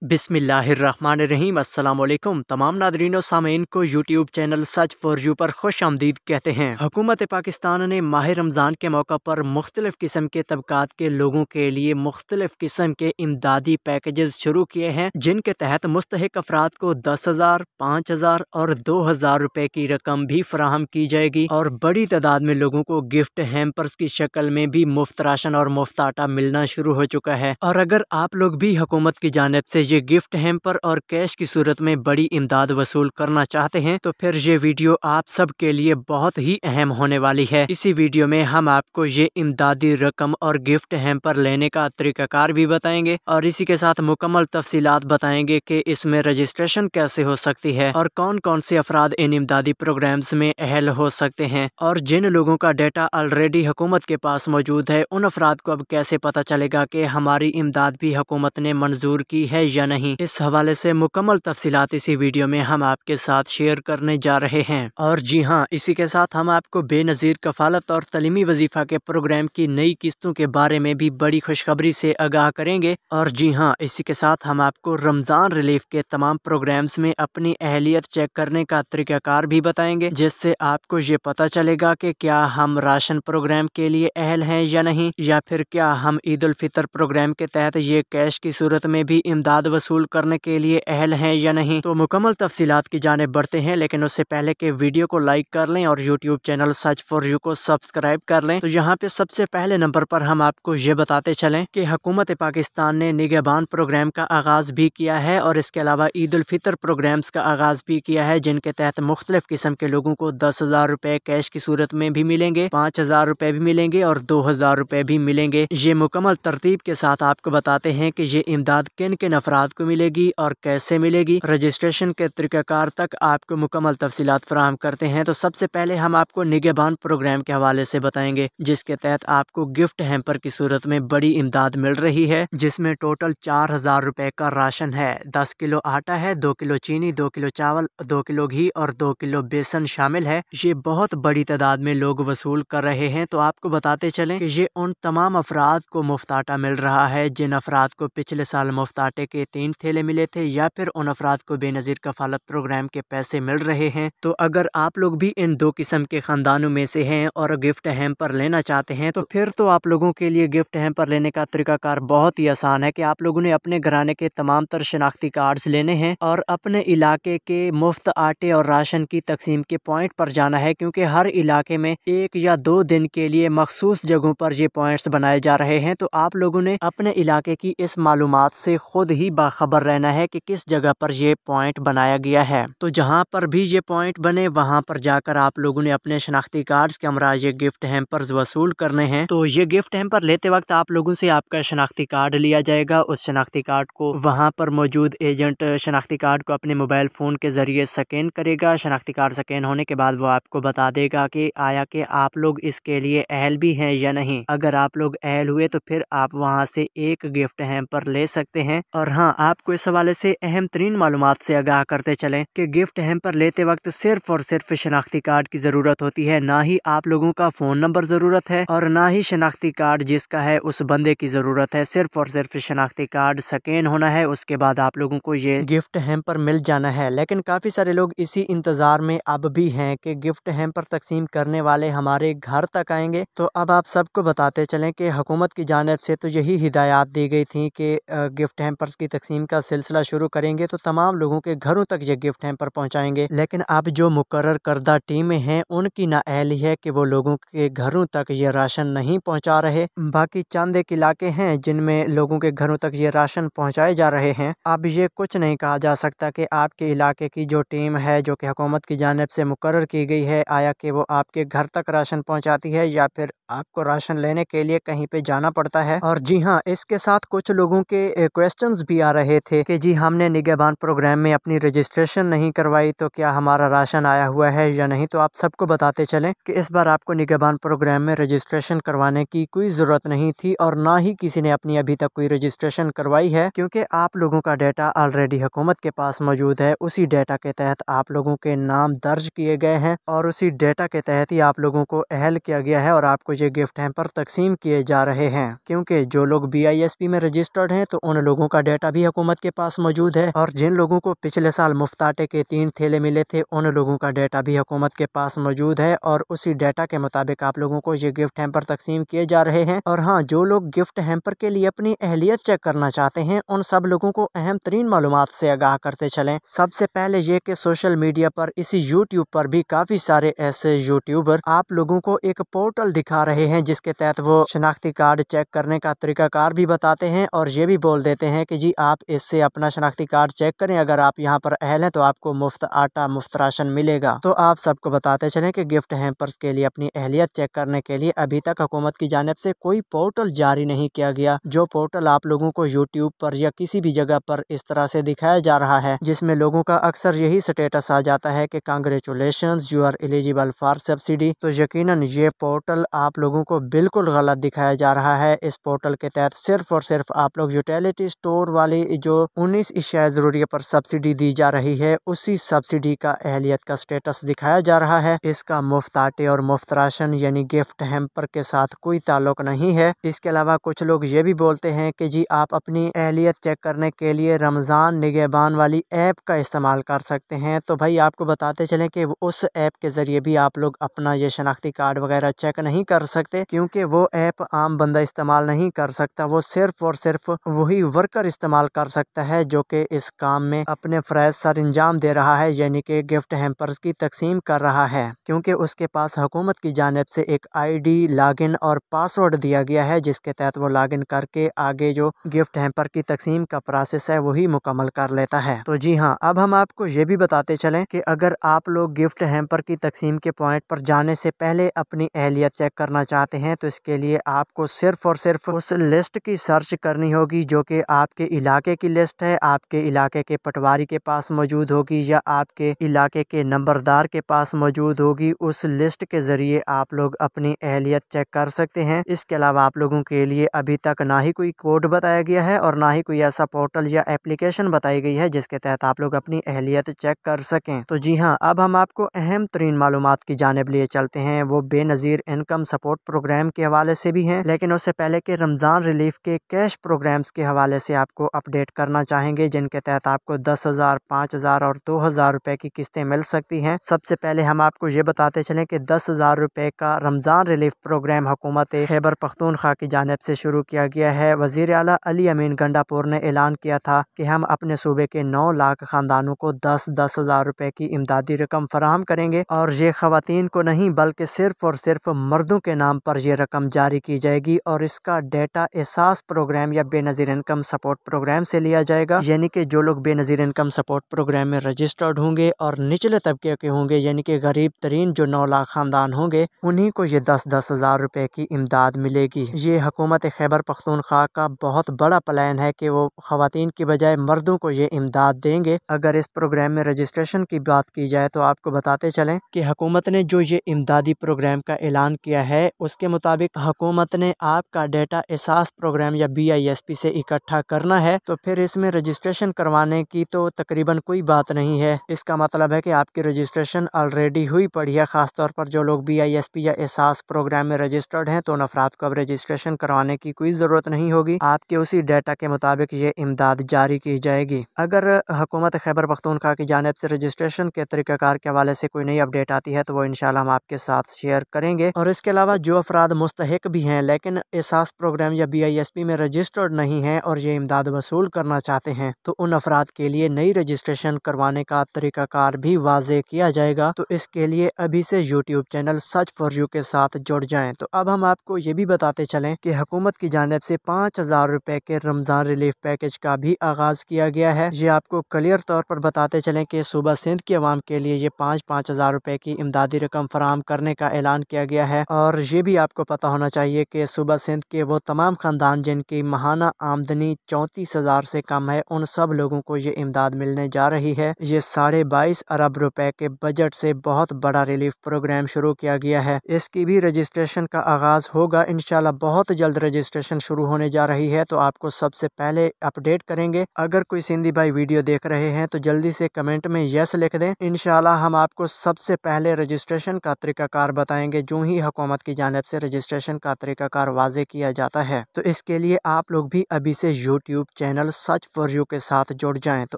बिस्मिल्लाहिर्रहमानिर्रहीम। अस्सलामुअलैकुम तमाम नादरीन और सामीन को YouTube channel such for you पर खुश आमदीद कहते हैं। हुकूमत पाकिस्तान ने माह रमज़ान के मौका पर मुख्तलिफ किस्म के तबकात के लोगों के लिए मुख्तलिफ किस्म के इमदादी पैकेजेस शुरू किए हैं, जिनके तहत मुस्तहिक अफराद को 10,000, 5,000 और 2,000 रुपए की रकम भी फराहम की जाएगी और बड़ी तादाद में लोगों को गिफ्ट हैम्पर्स की शक्ल में भी मुफ्त राशन और मुफ्त आटा मिलना शुरू हो चुका है। और अगर आप लोग भी हुकूमत की जानिब से ये गिफ्ट हैम्पर और कैश की सूरत में बड़ी इमदाद वसूल करना चाहते हैं तो फिर ये वीडियो आप सब के लिए बहुत ही अहम होने वाली है। इसी वीडियो में हम आपको ये इमदादी रकम और गिफ्ट हैम्पर लेने का तरीकाकार भी बताएंगे और इसी के साथ मुकम्मल तफसीलात बताएंगे कि इसमें रजिस्ट्रेशन कैसे हो सकती है और कौन कौन से अफराद इन इमदादी प्रोग्राम्स में अहल हो सकते हैं। और जिन लोगों का डेटा ऑलरेडी हुकूमत के पास मौजूद है उन अफराद को अब कैसे पता चलेगा कि हमारी इमदाद भी हुकूमत ने मंजूर की है या नहीं। इस हवाले से मुकम्मल तफसीलात इसी वीडियो में हम आपके साथ शेयर करने जा रहे हैं। और जी हाँ, इसी के साथ हम आपको बेनज़ीर कफालत और तलीमी वजीफा के प्रोग्राम की नई किस्तों के बारे में भी बड़ी खुशखबरी से आगाह करेंगे। और जी हाँ, इसी के साथ हम आपको रमज़ान रिलीफ के तमाम प्रोग्राम्स में अपनी अहलियत चेक करने का तरीकाकार भी बताएंगे, जिससे आपको ये पता चलेगा कि क्या हम राशन प्रोग्राम के लिए अहल हैं या नहीं, या फिर क्या हम ईद उल फितर प्रोग्राम के तहत ये कैश की सूरत में भी इमदाद वसूल करने के लिए अहल हैं या नहीं। तो मुकम्मल तफसीलात की जानिब बढ़ते हैं, लेकिन उससे पहले के वीडियो को लाइक कर लें और YouTube channel such for you को सब्सक्राइब कर लें। तो यहाँ पे सबसे पहले नंबर पर हम आपको ये बताते चलें कि हुकूमत पाकिस्तान ने निगहबान प्रोग्राम का आगाज़ भी किया है और इसके अलावा ईद उल फितर प्रोग्राम्स का आगाज़ भी किया है, जिनके तहत मुख्तलिफ किस्म के लोगों को 10,000 रुपए कैश की सूरत में भी मिलेंगे, 5,000 रुपए भी मिलेंगे और 2,000 रुपए भी मिलेंगे। ये मुकम्मल तरतीब के साथ आपको बताते हैं कि ये इमदाद किन किन अफराद को मिलेगी और कैसे मिलेगी। रजिस्ट्रेशन के तरीकाकार तक आपको मुकम्मल तफसीलात फराहम करते हैं। तो सबसे पहले हम आपको निगहबान प्रोग्राम के हवाले से बताएंगे, जिसके तहत आपको गिफ्ट हैम्पर की सूरत में बड़ी इमदाद मिल रही है, जिसमें टोटल 4,000 रुपए का राशन है, 10 किलो आटा है, 2 किलो चीनी, 2 किलो चावल, 2 किलो घी और 2 किलो बेसन शामिल है। ये बहुत बड़ी तादाद में लोग वसूल कर रहे हैं। तो आपको बताते चलें कि ये उन तमाम अफराद को मुफ्त आटा मिल रहा है जिन अफराद को पिछले साल मुफ्त आटे के 3 थैले मिले थे, या फिर उन अफराद को बेनज़ीर कफालत प्रोग्राम के पैसे मिल रहे हैं। तो अगर आप लोग भी इन दो किस्म के खानदानों में से हैं और गिफ्ट हैम्पर लेना चाहते हैं तो फिर तो आप लोगों के लिए गिफ्ट हैम्पर लेने का तरीकाकार बहुत ही आसान है कि आप लोगों ने अपने घराने के तमाम तर शनाख्ती कार्ड्स लेने हैं और अपने इलाके के मुफ्त आटे और राशन की तकसीम के पॉइंट पर जाना है, क्योंकि हर इलाके में 1 या 2 दिन के लिए मखसूस जगहों पर ये पॉइंट्स बनाए जा रहे हैं। तो आप लोगों ने अपने इलाके की इस मालूमात से खुद ही बाखबर रहना है कि किस जगह पर ये पॉइंट बनाया गया है। तो जहाँ पर भी ये पॉइंट बने वहाँ पर जाकर आप लोगों ने अपने शनाख्ती कार्ड्स के हमरा ये गिफ्ट हैम्पर्स वसूल करने हैं। तो ये गिफ्ट हैम्पर लेते वक्त आप लोगों से आपका शनाख्ती कार्ड लिया जाएगा। उस शनाख्ती कार्ड को वहाँ पर मौजूद एजेंट शनाख्ती कार्ड को अपने मोबाइल फ़ोन के ज़रिए स्कैन करेगा। शनाख्ती कार्ड स्कैन होने के बाद वो आपको बता देगा कि आया कि आप लोग इसके लिए अहल भी हैं या नहीं। अगर आप लोग अहल हुए तो फिर आप वहाँ से एक गिफ्ट हैम्पर ले सकते हैं। और हाँ, आपको इस हवाले से अहम तरीन मालूमात से आगाह करते चलें कि गिफ्ट हैम्पर लेते वक्त सिर्फ और सिर्फ शनाख्ती कार्ड की ज़रूरत होती है, ना ही आप लोगों का फ़ोन नंबर ज़रूरत है और ना ही शनाख्ती कार्ड जिसका है उस बंदे की ज़रूरत है। सिर्फ और सिर्फ शनाख्ती कार्ड स्कैन होना है, उसके बाद आप लोगों को ये गिफ्ट हैम्पर मिल जाना है। लेकिन काफ़ी सारे लोग इसी इंतज़ार में अब भी हैं कि गिफ्ट हैम्पर तकसीम करने वाले हमारे घर तक आएंगे। तो अब आप सबको बताते चलें कि हुकूमत की जानिब से तो यही हिदायत दी गई थी कि गिफ्ट हैम्पर्स की तकसीम का सिलसिला शुरू करेंगे तो तमाम लोगों के घरों तक ये गिफ्ट हैम्पर पहुंचाएंगे। लेकिन अब जो मुकर्रर करदा टीमें हैं उनकी नाअहली है कि वो लोगों के घरों तक ये राशन नहीं पहुंचा रहे। बाकी चंद एक इलाके हैं जिनमें लोगों के घरों तक ये राशन पहुंचाए जा रहे हैं। अब ये कुछ नहीं कहा जा सकता कि आपके इलाके की जो टीम है जो कि हुकूमत की जानिब से मुकर्रर की गई है, आया कि वो आपके घर तक राशन पहुँचाती है या फिर आपको राशन लेने के लिए कहीं पे जाना पड़ता है। और जी हाँ, इसके साथ कुछ लोगों के क्वेश्चंस भी आ रहे थे कि जी हमने निगहबान प्रोग्राम में अपनी रजिस्ट्रेशन नहीं करवाई तो क्या हमारा राशन आया हुआ है या नहीं। तो आप सबको बताते चलें कि इस बार आपको निगहबान प्रोग्राम में रजिस्ट्रेशन करवाने की कोई ज़रूरत नहीं थी और ना ही किसी ने अपनी अभी तक कोई रजिस्ट्रेशन करवाई है, क्योंकि आप लोगों का डेटा ऑलरेडी हुकूमत के पास मौजूद है। उसी डेटा के तहत आप लोगों के नाम दर्ज किए गए हैं और उसी डेटा के तहत ही आप लोगों को अहल किया गया है और आपको ये गिफ्ट हैम्पर तकसीम किए जा रहे हैं। क्योंकि जो लोग BISP में रजिस्टर्ड हैं तो उन लोगों का डेटा डाटा भी हुकूमत के पास मौजूद है, और जिन लोगों को पिछले साल मुफ्त आटे के 3 थैले मिले थे उन लोगों का डाटा भी हुकूमत के पास मौजूद है, और उसी डाटा के मुताबिक आप लोगों को ये गिफ्ट हैम्पर तकसीम किए जा रहे हैं। और हाँ, जो लोग गिफ्ट हैम्पर के लिए अपनी अहलियत चेक करना चाहते हैं उन सब लोगों को अहम तरीन मालूमात से आगाह करते चलें। सबसे पहले ये कि सोशल मीडिया पर इसी यूट्यूब पर भी काफी सारे ऐसे यूट्यूबर आप लोगों को एक पोर्टल दिखा रहे हैं जिसके तहत वो शनाख्ती कार्ड चेक करने का तरीकाकार भी बताते हैं, और ये भी बोल देते हैं कि जी आप इससे अपना शनाख्ती कार्ड चेक करें, अगर आप यहाँ पर अहल हैं तो आपको मुफ्त आटा मुफ्त राशन मिलेगा। तो आप सबको बताते चलें कि गिफ्ट हैम्पर्स के लिए अपनी अहलियत चेक करने के लिए अभी तक हुकूमत की जानिब से कोई पोर्टल जारी नहीं किया गया। जो पोर्टल आप लोगों को यूट्यूब पर या किसी भी जगह पर इस तरह से दिखाया जा रहा है जिसमें लोगों का अक्सर यही स्टेटस आ जाता है कि congratulations you are eligible for subsidy, तो यकीनन ये पोर्टल आप लोगों को बिल्कुल गलत दिखाया जा रहा है। इस पोर्टल के तहत सिर्फ और सिर्फ आप लोग यूटिलिटी स्टोर वाली जो 19 अशिया ज़रूरिया पर सब्सिडी दी जा रही है उसी सब्सिडी का अहलियत का स्टेटस दिखाया जा रहा है। इसका मुफ्त आटे और मुफ्त राशन यानी गिफ्ट हैम्पर के साथ कोई ताल्लुक नहीं है। इसके अलावा कुछ लोग ये भी बोलते हैं कि जी आप अपनी अहलियत चेक करने के लिए रमज़ान निगहबान वाली ऐप का इस्तेमाल कर सकते हैं। तो भाई आपको बताते चलें कि उस ऐप के ज़रिए भी आप लोग अपना ये शनाख्ती कार्ड वगैरह चेक नहीं कर सकते, क्योंकि वो ऐप आम बंदा इस्तेमाल नहीं कर सकता। वो सिर्फ और सिर्फ वही वर्कर इस्तेमाल कर सकता है जो कि इस काम में अपने फ़रज़ सर अंजाम दे रहा है, यानी कि गिफ्ट हैम्पर्स की तकसीम कर रहा है, क्योंकि उसके पास हुकूमत की जानिब से एक ID लॉगिन और पासवर्ड दिया गया है जिसके तहत वो लॉगिन करके आगे जो गिफ्ट हैम्पर की तकसीम का प्रोसेस है वही मुकम्मल कर लेता है। तो जी हाँ, अब हम आपको ये भी बताते चलें कि अगर आप लोग गिफ्ट हैम्पर की तकसीम के पॉइंट पर जाने से पहले अपनी अहलियत चेक करना चाहते हैं तो इसके लिए आपको सिर्फ और सिर्फ उस लिस्ट की सर्च करनी होगी जो कि आपके इलाके की लिस्ट है, आपके इलाके के पटवारी के पास मौजूद होगी या आपके इलाके के नंबरदार के पास मौजूद होगी। उस लिस्ट के ज़रिए आप लोग अपनी अहलियत चेक कर सकते हैं। इसके अलावा आप लोगों के लिए अभी तक ना ही कोई कोड बताया गया है और ना ही कोई ऐसा पोर्टल या एप्लीकेशन बताई गई है जिसके तहत आप लोग अपनी अहलियत चेक कर सकें। तो जी हाँ, अब हम आपको अहम तरीन मालूमात की जानिब लिए चलते हैं। वो बेनज़ीर इनकम सपोर्ट प्रोग्राम के हवाले से भी हैं, लेकिन उससे पहले के रमज़ान रिलीफ के कैश प्रोग्राम्स के हवाले से आपको अपडेट करना चाहेंगे जिनके तहत आपको 10,000, 5,000 और 2,000 रुपए की किस्तें मिल सकती हैं। सबसे पहले हम आपको ये बताते चलें कि 10,000 रुपए का रमज़ान रिलीफ प्रोग्राम हुकूमत खैबर पख्तूनख्वा की जानिब से शुरू किया गया है। वज़ीर आला अली अमीन गंडापुर ने ऐलान किया था कि हम अपने सूबे के 9 लाख खानदानों को 10,000 रुपए की इमदादी रकम फराहम करेंगे, और ये खवातीन को नहीं बल्कि सिर्फ और सिर्फ मर्दों के नाम पर यह रकम जारी की जाएगी, और इसका डेटा एहसास प्रोग्राम या बेनज़ीर इनकम सपोर्ट प्रोग्राम से लिया जाएगा। यानी कि जो लोग बेनज़ीर इनकम सपोर्ट प्रोग्राम में रजिस्टर्ड होंगे और निचले तबके के होंगे यानी कि गरीब तरीन जो 9 लाख खानदान होंगे उन्हीं को ये 10,000 रुपए की इमदाद मिलेगी। ये हुकूमत खैबर पख्तूनख्वा का बहुत बड़ा प्लान है कि वो खवातीन की बजाय मर्दों को ये इमदाद देंगे। अगर इस प्रोग्राम में रजिस्ट्रेशन की बात की जाए तो आपको बताते चलें कि हुकूमत ने जो ये इमदादी प्रोग्राम का ऐलान किया है उसके मुताबिक हुकूमत ने आपका डेटा एहसास प्रोग्राम या BISP से इकट्ठा करना है, तो फिर इसमें रजिस्ट्रेशन करवाने की तो तकरीबन कोई बात नहीं है। इसका मतलब है कि आपकी रजिस्ट्रेशन ऑलरेडी हुई पड़ी है। खास तौर पर जो लोग BISP या एहसास प्रोग्राम में रजिस्टर्ड हैं तो उन अफराद को अब रजिस्ट्रेशन करवाने की कोई ज़रूरत नहीं होगी। आपके उसी डेटा के मुताबिक ये इमदाद जारी की जाएगी। अगर हुकूमत खैबर पख्तूनख्वा की जानिब से रजिस्ट्रेशन के तरीक़ाकार के हवाले से कोई नई अपडेट आती है तो वो इंशाल्लाह हम आपके साथ शेयर करेंगे। और इसके अलावा जो अफराद मुस्तहिक भी हैं लेकिन एहसास प्रोग्राम या BISP में रजिस्टर्ड नहीं है और ये इमदाद वसूल करना चाहते हैं तो उन अफराद के लिए नई रजिस्ट्रेशन करवाने का तरीक़ाकार भी वाज़े किया जाएगा। तो इसके लिए अभी से YouTube channel such for you के साथ जुड़ जाएं। तो अब हम आपको ये भी बताते चलें कि हुकूमत की जानिब से 5,000 रुपए के रमज़ान रिलीफ पैकेज का भी आगाज़ किया गया है। ये आपको क्लियर तौर पर बताते चलें कि सूबा सिंध की आवाम के लिए ये 5,000 रुपए की इमदादी रकम फराहम करने का ऐलान किया गया है। और ये भी आपको पता होना चाहिए कि सूबा सिंध के वो तमाम खानदान जिनकी माहाना आमदनी 34,000 से कम है उन सब लोगों को ये इमदाद मिलने जा रही है। ये 22.5 अरब रुपए के बजट से बहुत बड़ा रिलीफ प्रोग्राम शुरू किया गया है। इसकी भी रजिस्ट्रेशन का आगाज होगा इंशाल्लाह, बहुत जल्द रजिस्ट्रेशन शुरू होने जा रही है तो आपको सबसे पहले अपडेट करेंगे। अगर कोई सिंधी भाई वीडियो देख रहे हैं तो जल्दी से कमेंट में यस लिख दें। इंशाल्लाह हम आपको सबसे पहले रजिस्ट्रेशन का तरीकाकार बताएंगे जो ही हुकूमत की जानिब से रजिस्ट्रेशन का तरीकाकार वाज़े किया जाता है। तो इसके लिए आप लोग भी अभी से YouTube channel such for you के साथ जुड़ जाएं। तो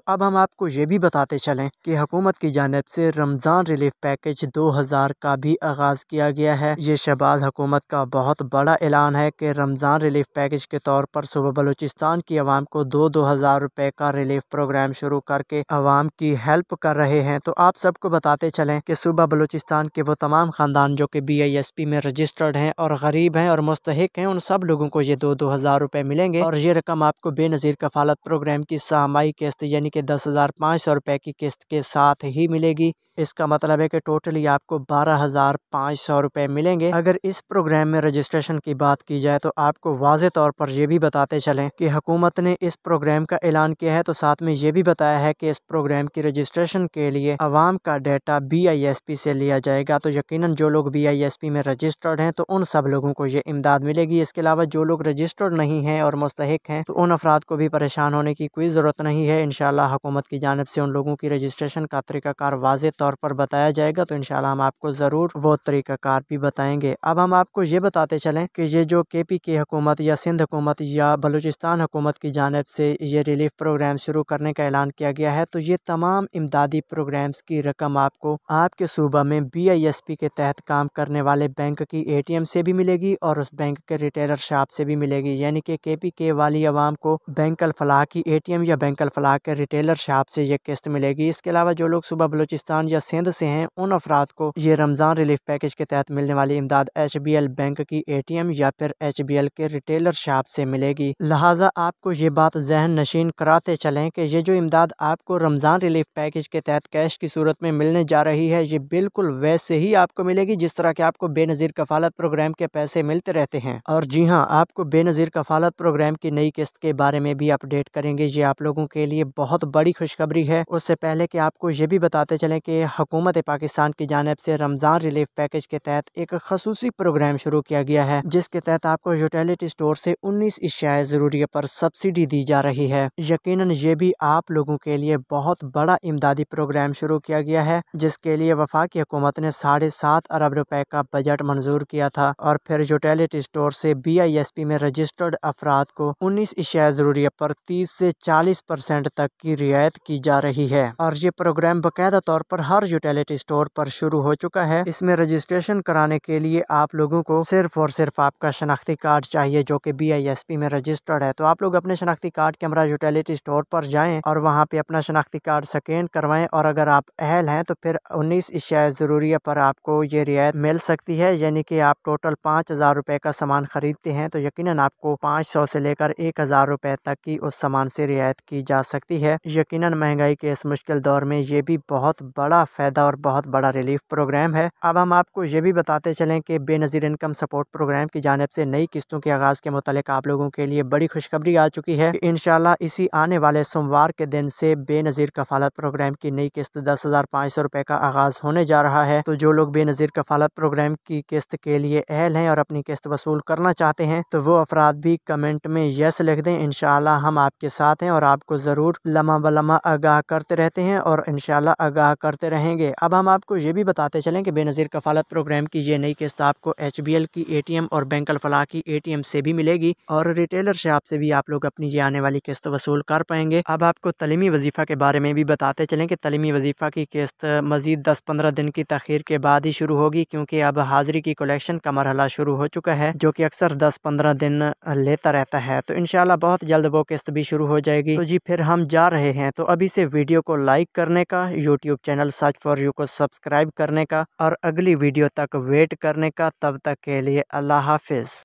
अब हम आपको ये भी बताते चलें कि हुकूमत की जानिब से रमज़ान रिलीफ पैकेज 2000 का भी आगाज़ किया गया है। ये शहबाज हुकूमत का बहुत बड़ा ऐलान है कि रमज़ान रिलीफ पैकेज के तौर पर सूबा बलूचिस्तान की आवाम को 2-2000 रुपए का रिलीफ प्रोग्राम शुरू करके आवाम की हेल्प कर रहे हैं। तो आप सबको बताते चलें कि सूबा बलूचिस्तान के वो तमाम खानदान जो कि BISP में रजिस्टर्ड हैं और गरीब हैं और मुस्तहिक हैं, उन सब लोगों को ये 2-2000 रुपए मिलेंगे और ये रकम आपको बेनज़ीर कफालत प्रोग्राम की सहमाई किस्त यानी कि 10,500 रुपए की किस्त के साथ ही मिलेगी। इसका मतलब है कि टोटली आपको 12,500 रुपए मिलेंगे। अगर इस प्रोग्राम में रजिस्ट्रेशन की बात की जाए तो आपको वाज़े तौर पर यह भी बताते चलें कि हुकूमत ने इस प्रोग्राम का ऐलान किया है, तो साथ में ये भी बताया है कि इस प्रोग्राम की रजिस्ट्रेशन के लिए आवाम का डाटा BISP से लिया जाएगा। तो यकीनन जो लोग BISP में रजिस्टर्ड हैं तो उन सब लोगों को ये इमदाद मिलेगी। इसके अलावा जो लोग रजिस्टर्ड नहीं हैं और मुस्तहिक हैं तो उन अफराद को भी परेशान होने की कोई ज़रूरत नहीं है। इंशाअल्लाह हुकूमत की जानिब से उन लोगों की रजिस्ट्रेशन का तरीक़ाकार वाज़े तौर पर बताया जाएगा, तो इंशाअल्लाह हम आपको ज़रूर वो तरीक़ाकार भी बताएंगे। अब हम आपको ये बताते चलें कि ये जो KPK हुकूमत या सिंध हुकूमत या बलूचिस्तान हुकूमत की जानिब से ये रिलीफ प्रोग्राम शुरू करने का ऐलान किया गया है, तो ये तमाम इमदादी प्रोग्राम्स की रकम आपको आपके सूबा में BISP के तहत काम करने वाले बैंक की ATM से भी मिलेगी और उस बैंक के रिटेलर शॉप से भी मिलेगी। यानी कि KPK वाली आवाम को बैंक अल फलाह की ATM या बैंक अल फलाह के रिटेलर शॉप से ये किस्त मिलेगी। इसके अलावा जो लोग सूबा बलूचिस्तान या सिंध से हैं उन अफराद को ये रमज़ान रिलीफ पैकेज के तहत मिलने वाली इमदाद HBL बैंक की ATM या फिर HBL के रिटेलर शॉप से मिलेगी। लिहाजा आपको ये बात जहन नशीन कराते चलें कि ये जो इमदाद आपको रमज़ान रिलीफ पैकेज के तहत कैश की सूरत में मिलने जा रही है, ये बिल्कुल वैसे ही आपको मिलेगी जिस तरह के आपको बेनज़ीर कफालत प्रोग्राम के पैसे मिलते रहते हैं। और जी हाँ, आपको बेनज़ीर कफालत प्रोग्राम की नई किस्त के बारे में भी अपडेट करेंगे। ये आप लोगों के लिए बहुत बड़ी खुशखबरी है। उससे पहले कि आपको ये भी बताते चलें कि हुकूमत पाकिस्तान की जानिब से रमज़ान रिलीफ पैकेज के तहत एक खसूसी प्रोग्राम शुरू किया गया है, जिसके तहत आपको यूटिलिटी स्टोर से 19 अशियाए ज़रूरिया पर सब्सिडी दी जा रही है। यकीनन ये भी आप लोगों के लिए बहुत बड़ा इमदादी प्रोग्राम शुरू किया गया है, जिसके लिए वफाकी हुकूमत ने 7.5 अरब रुपए का बजट मंजूर किया था और फिर यूटिलिटी स्टोर से BISP में रजिस्टर्ड अफराद को 19 अशियाए ज़रूरिया पर 30 से 40% तक की रियायत की जा रही है। और ये प्रोग्राम बाकायदा तौर पर हर यूटिलिटी स्टोर पर शुरू हो चुका है। इसमें रजिस्ट्रेशन कराने के लिए आप लोगों को सिर्फ और सिर्फ आपका शनाख्ती कार्ड चाहिए जो कि BISP में रजिस्टर्ड है। तो आप लोग अपने शनाख्ती कार्ड के हमरा यूटिलिटी स्टोर पर जाएं और वहां पे अपना शनाख्ती कार्ड स्कैन करवाएं और अगर आप अहल हैं तो फिर 19 अशियाए ज़रूरिया पर आपको ये रियायत मिल सकती है। यानी कि आप टोटल 5,000 रुपए का सामान खरीदते हैं तो यकीनन आपको 500 से लेकर 1,000 रुपए तक की उस सामान से रियायत की जा सकती है। यकीनन महंगाई के इस मुश्किल दौर में ये भी बहुत बड़ा फायदा और बहुत बड़ा रिलीफ प्रोग्राम है। अब हम आपको ये भी बताते चलें कि बेनज़ीर इनकम सपोर्ट प्रोग्राम की जानिब से नई किस्तों के आगाज़ के मुतालिक आप लोगों के लिए बड़ी खुशखबरी आ चुकी है। इंशाल्लाह इसी आने वाले सोमवार के दिन से बेनज़ीर कफालत प्रोग्राम की नई किस्त 10,500 रुपए का आगाज़ होने जा रहा है। तो जो लोग बेनज़ीर कफालत प्रोग्राम की किस्त के लिए अहल हैं और अपनी किस्त वसूल करना चाहते हैं तो वो अफराद भी कमेंट में यस लिख दें। इंशाल्लाह हम आपके साथ हैं और आपको ज़रूर लम्हा ब लम्हा आगाह करते रहते हैं और इंशाल्लाह आगाह करते रहेंगे। अब हम आपको ये भी बताते चलें कि बेनज़ीर कफालत प्रोग्राम की ये नई किस्त आपको HBL की ATM और बैंक अल फलाह की ATM से भी मिलेगी और रिटेलर शॉप से भी आप लोग अपनी ये आने वाली किस्त वसूल कर पाएंगे। अब आपको तलीमी वजीफ़ा के बारे में भी बताते चलें कि तलीमी वजीफ़ा की किस्त मज़ीद 10-15 दिन की तखीर के बाद ही शुरू होगी, क्योंकि अब हाजिरी की कलेक्शन का मरहला शुरू हो चुका है जो कि अक्सर 10-15 दिन लेता रहता है। तो इंशाल्लाह बहुत जल्द वो किस्त भी शुरू हो जाएगी। तो जी फिर हम जा रहे हैं, तो अभी से वीडियो को लाइक करने का, YouTube channel such for you को सब्सक्राइब करने का और अगली वीडियो तक वेट करने का। तब तक के लिए अल्लाह हाफिज़।